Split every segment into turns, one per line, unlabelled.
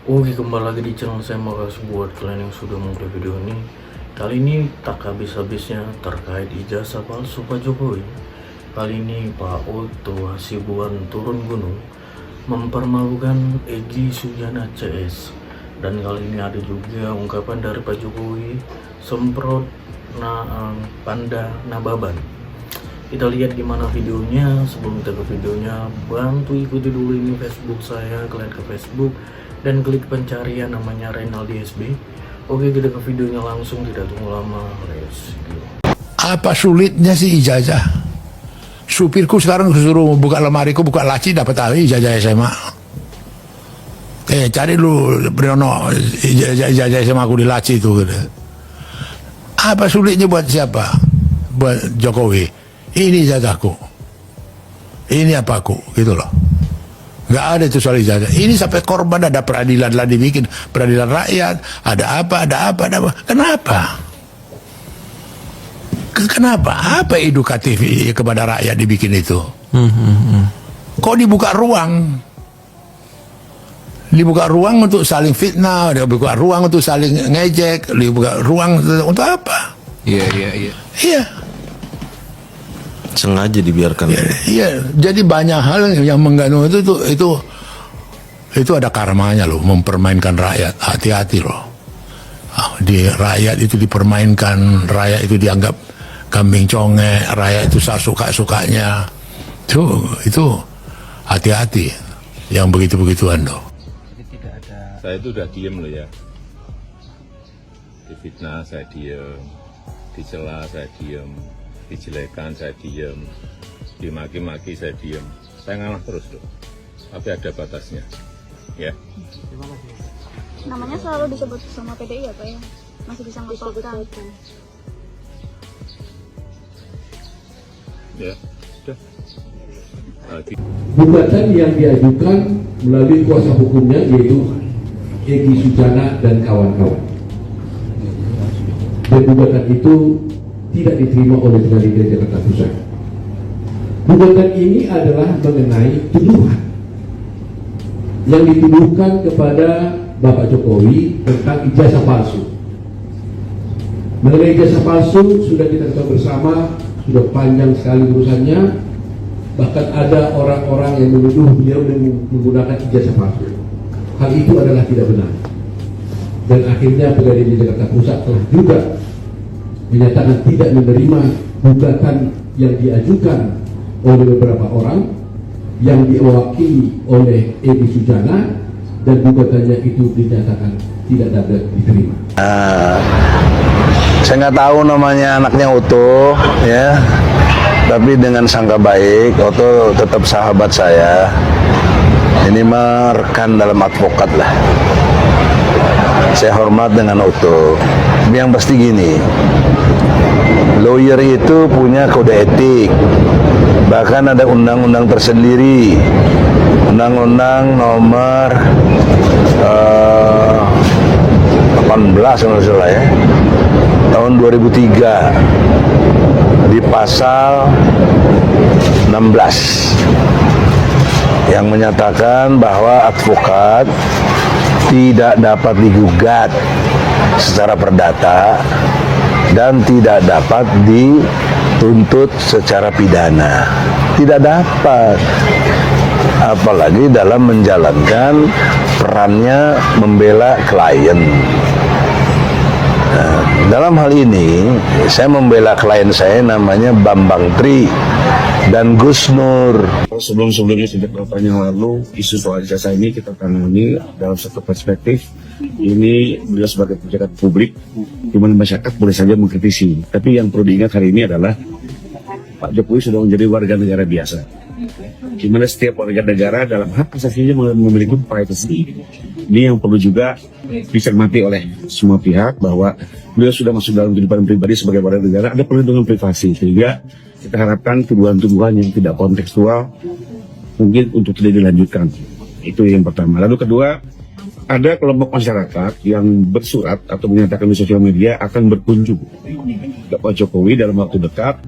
Oke, kembali lagi di channel saya. Makasih buat kalian yang sudah menonton video ini. Kali ini tak habis-habisnya terkait ijazah palsu Pak Jokowi. Kali ini Pak Otto Hasibuan turun gunung mempermalukan Egy Sujana CS. Dan kali ini ada juga ungkapan dari Pak Jokowi semprot panda nababan. Kita lihat gimana videonya. Sebelum kita ke videonya, bantu ikuti dulu ini Facebook saya. Kalian ke Facebook dan klik pencarian namanya Renaldi SB. Oke, kita ke videonya langsung, tidak tunggu lama. Let's go.
Apa sulitnya sih ijazah? Supirku sekarang suruh buka lemariku, buka laci, dapat ijazah SMA. Cari lu Briono ijazah SMA aku di laci itu. Apa sulitnya buat siapa? Buat Jokowi. Ini ijazahku. Ini apaku, gitu loh. Nggak ada itu soal ijazah. Ini sampai korban, ada peradilan lah dibikin, peradilan rakyat, ada apa. Kenapa? Kenapa? Apa edukatif kepada rakyat dibikin itu? Kok dibuka ruang? Dibuka ruang untuk saling fitnah, dibuka ruang untuk saling ngejek, dibuka ruang untuk apa? Iya.
Sengaja dibiarkan.
Iya, jadi banyak hal yang mengganggu itu ada karmanya loh, mempermainkan rakyat. Hati-hati loh. Di rakyat itu dipermainkan, rakyat itu dianggap kambing conge, rakyat itu suka-sukanya. Itu hati-hati yang begitu-begituan loh.
Saya itu udah diem loh ya. Difitnah saya diem, dicela saya diem, dijelekan saya diem, dimaki-maki saya diem. Saya ngalah terus loh, tapi ada batasnya ya.
Namanya selalu disebut sama PDI ya Pak ya? Masih bisa melaporkan.
Ya, udah.
Gugatan yang diajukan melalui kuasa hukumnya yaitu Egy Sujana dan kawan-kawan. Dan gugatan itu tidak diterima oleh Pengadilan Jakarta Pusat. Gugatan ini adalah mengenai tuduhan yang dituduhkan kepada Bapak Jokowi tentang ijazah palsu. Mengenai ijazah palsu sudah kita ketahui bersama, sudah panjang sekali urusannya. Bahkan ada orang-orang yang menuduh beliau menggunakan ijazah palsu. Hal itu adalah tidak benar. Dan akhirnya Pengadilan Jakarta Pusat telah juga menyatakan tidak menerima gugatan yang diajukan oleh beberapa orang yang diwakili oleh Egy Sujana, dan gugatannya itu dinyatakan tidak dapat diterima.
Saya nggak tahu namanya anaknya Otto ya, tapi dengan sangka baik Otto tetap sahabat saya. Ini mah rekan dalam advokat lah. Saya hormat dengan Otto. Yang pasti gini, lawyer itu punya kode etik. Bahkan ada undang-undang tersendiri, Undang-Undang nomor 18 kalau salah ya, tahun 2003 di pasal 16 yang menyatakan bahwa advokat tidak dapat digugat secara perdata dan tidak dapat dituntut secara pidana. Tidak dapat, apalagi dalam menjalankan perannya membela klien. Nah, dalam hal ini saya membela klien saya namanya Bambang Tri dan Gus Nur.
Sebelum-sebelumnya sejak beberapa tahun yang lalu, isu soal ijazah ini kita tangani dalam satu perspektif. Ini beliau sebagai pejabat publik, di mana masyarakat boleh saja mengkritisi. Tapi yang perlu diingat hari ini adalah Pak Jokowi sudah menjadi warga negara biasa, di mana setiap warga negara dalam hak asasinya memiliki privacy. Ini yang perlu juga dicermati oleh semua pihak, bahwa beliau sudah masuk dalam kehidupan pribadi sebagai warga negara, ada perlindungan privasi, sehingga kita harapkan tuduhan-tuduhan yang tidak kontekstual mungkin untuk tidak dilanjutkan. Itu yang pertama. Lalu kedua, ada kelompok masyarakat yang bersurat atau menyatakan di sosial media akan berkunjung ke Pak Jokowi dalam waktu dekat,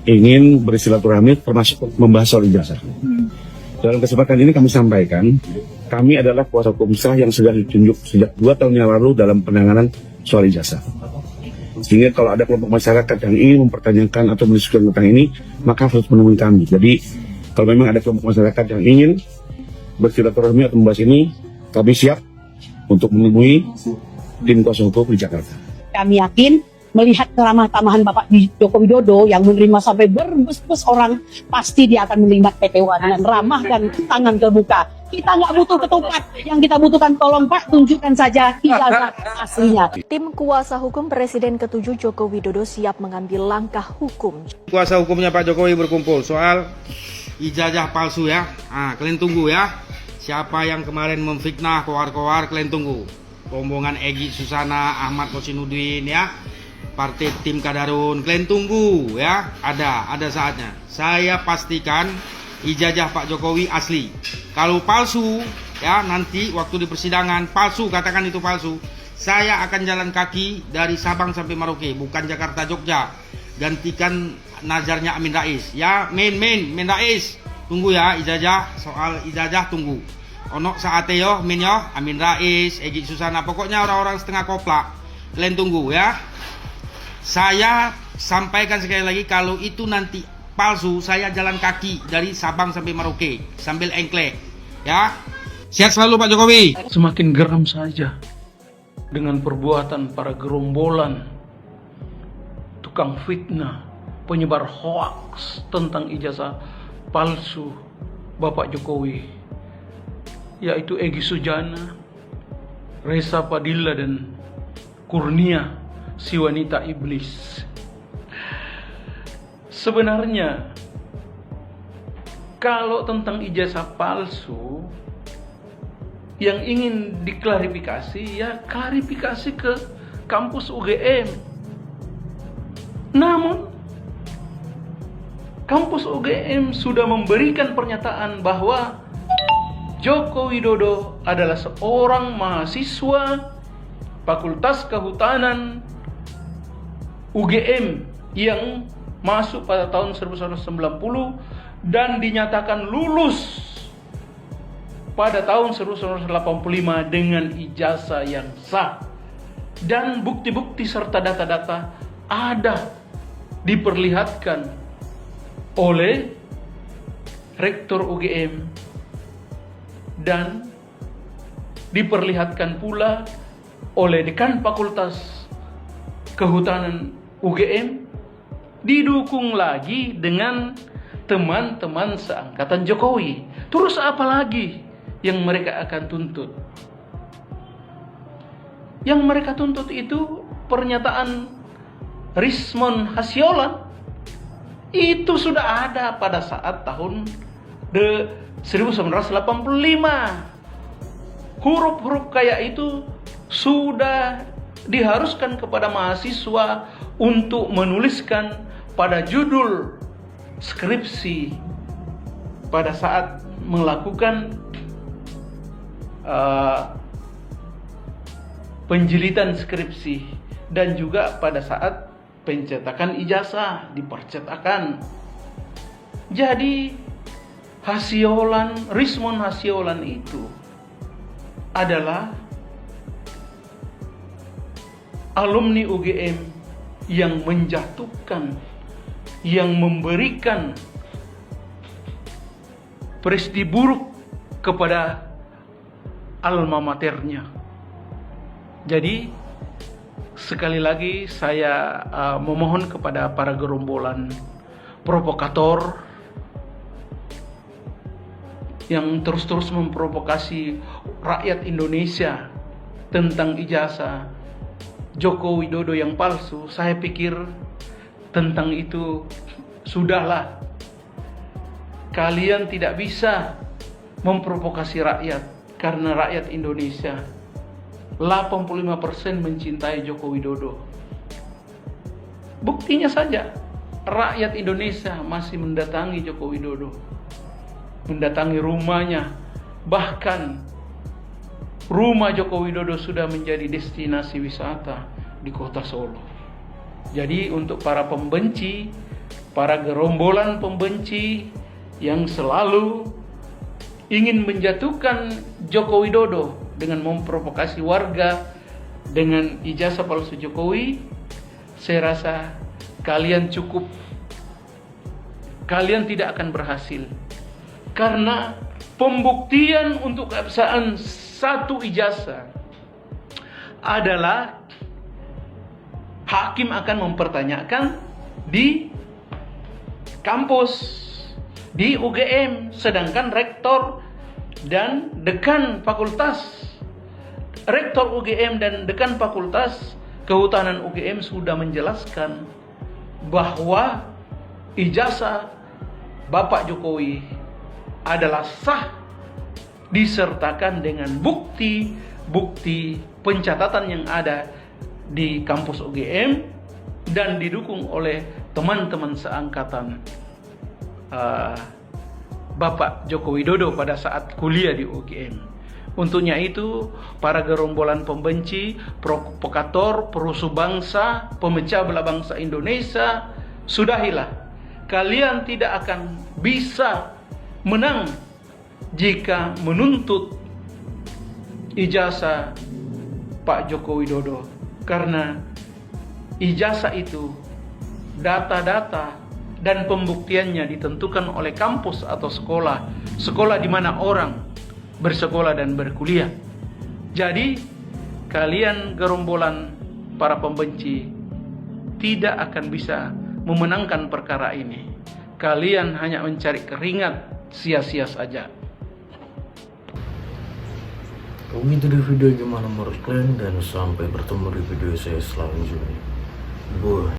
ingin bersilaturahmi termasuk membahas soal ijazah. Dalam kesempatan ini kami sampaikan, kami adalah kuasa hukum sah yang sudah ditunjuk sejak 2 tahun yang lalu dalam penanganan soal ijazah. Sehingga kalau ada kelompok masyarakat yang ingin mempertanyakan atau mendiskusikan tentang ini, maka harus menemui kami. Jadi, kalau memang ada kelompok masyarakat yang ingin bersilaturahmi atau membahas ini, kami siap untuk menemui tim kuasa hukum di Jakarta.
Kami yakin melihat keramah tamahan Bapak Joko Widodo yang menerima sampai berbes-bes orang, pasti dia akan menerima PTWA dengan ramah dan tangan terbuka. Kita nggak butuh ketupat, yang kita butuhkan tolong Pak tunjukkan saja ijazah aslinya.
Tim kuasa hukum Presiden ke-7 Joko Widodo siap mengambil langkah hukum.
Kuasa hukumnya Pak Jokowi berkumpul soal ijazah palsu ya. Kalian tunggu ya. Siapa yang kemarin memfitnah kowar-kowar, kalian tunggu. Rombongan Egy Susana, Ahmad Kosinudin ya. Partai Tim Kadarun, kalian tunggu ya. Ada saatnya. Saya pastikan ijazah Pak Jokowi asli. Kalau palsu ya, nanti waktu di persidangan palsu, katakan itu palsu, saya akan jalan kaki dari Sabang sampai Merauke, bukan Jakarta Jogja. Gantikan nazarnya Amin Rais ya. Min Rais, tunggu ya ijazah, soal ijazah tunggu. Ono saate yo min yo Amin Rais, Egy Susana, pokoknya orang-orang setengah koplak, kalian tunggu ya. Saya sampaikan sekali lagi, kalau itu nanti palsu, saya jalan kaki dari Sabang sampai Merauke sambil engklek ya. Sehat selalu Pak Jokowi.
Semakin geram saja dengan perbuatan para gerombolan tukang fitnah, penyebar hoaks tentang ijazah palsu Bapak Jokowi, yaitu Egy Sujana, Reza Padilla, dan Kurnia, si wanita iblis. Sebenarnya kalau tentang ijazah palsu yang ingin diklarifikasi, ya klarifikasi ke kampus UGM. Namun kampus UGM sudah memberikan pernyataan bahwa Joko Widodo adalah seorang mahasiswa Fakultas Kehutanan UGM yang masuk pada tahun 1990 dan dinyatakan lulus pada tahun 1985 dengan ijazah yang sah, dan bukti-bukti serta data-data ada diperlihatkan oleh Rektor UGM dan diperlihatkan pula oleh Dekan Fakultas Kehutanan UGM, didukung lagi dengan teman-teman seangkatan Jokowi. Terus apa lagi yang mereka akan tuntut? Yang mereka tuntut itu pernyataan Rismon Hasyolan. Itu sudah ada pada saat tahun 1985. Huruf-huruf kayak itu sudah diharuskan kepada mahasiswa untuk menuliskan pada judul skripsi pada saat melakukan penjilitan skripsi, dan juga pada saat pencetakan ijazah dipercetakan. Jadi Rismon Hasyolan itu adalah alumni UGM yang menjatuhkan, yang memberikan prestasi buruk kepada alma maternya. Jadi sekali lagi saya memohon kepada para gerombolan provokator yang terus-terus memprovokasi rakyat Indonesia tentang ijazah Joko Widodo yang palsu. Saya pikir tentang itu sudahlah. Kalian tidak bisa memprovokasi rakyat, karena rakyat Indonesia 85% mencintai Joko Widodo. Buktinya saja, rakyat Indonesia masih mendatangi Joko Widodo, mendatangi rumahnya. Bahkan rumah Joko Widodo sudah menjadi destinasi wisata di kota Solo. Jadi untuk para pembenci, para gerombolan pembenci yang selalu
ingin menjatuhkan Joko Widodo dengan memprovokasi warga dengan ijazah palsu Jokowi, saya rasa kalian tidak akan berhasil. Karena pembuktian untuk keabsahan satu ijazah adalah hakim akan mempertanyakan di kampus, di UGM, sedangkan rektor dan dekan fakultas, rektor UGM dan dekan fakultas kehutanan UGM sudah menjelaskan bahwa ijazah Bapak Jokowi adalah sah disertakan dengan bukti pencatatan yang ada di kampus UGM dan didukung oleh teman-teman seangkatan Bapak Joko Widodo pada saat kuliah di UGM. Untuknya itu, para gerombolan pembenci, provokator, perusuh bangsa, pemecah belah bangsa Indonesia, sudahilah. Kalian tidak akan bisa menang jika menuntut ijazah Pak Joko Widodo, karena ijazah itu data-data dan pembuktiannya ditentukan oleh kampus atau sekolah di mana orang bersekolah dan berkuliah. Jadi kalian gerombolan para pembenci tidak akan bisa memenangkan perkara ini. Kalian hanya mencari keringat sia-sia saja.
Begitu di video gimana menurut kalian, dan sampai bertemu di video saya selanjutnya. Bye.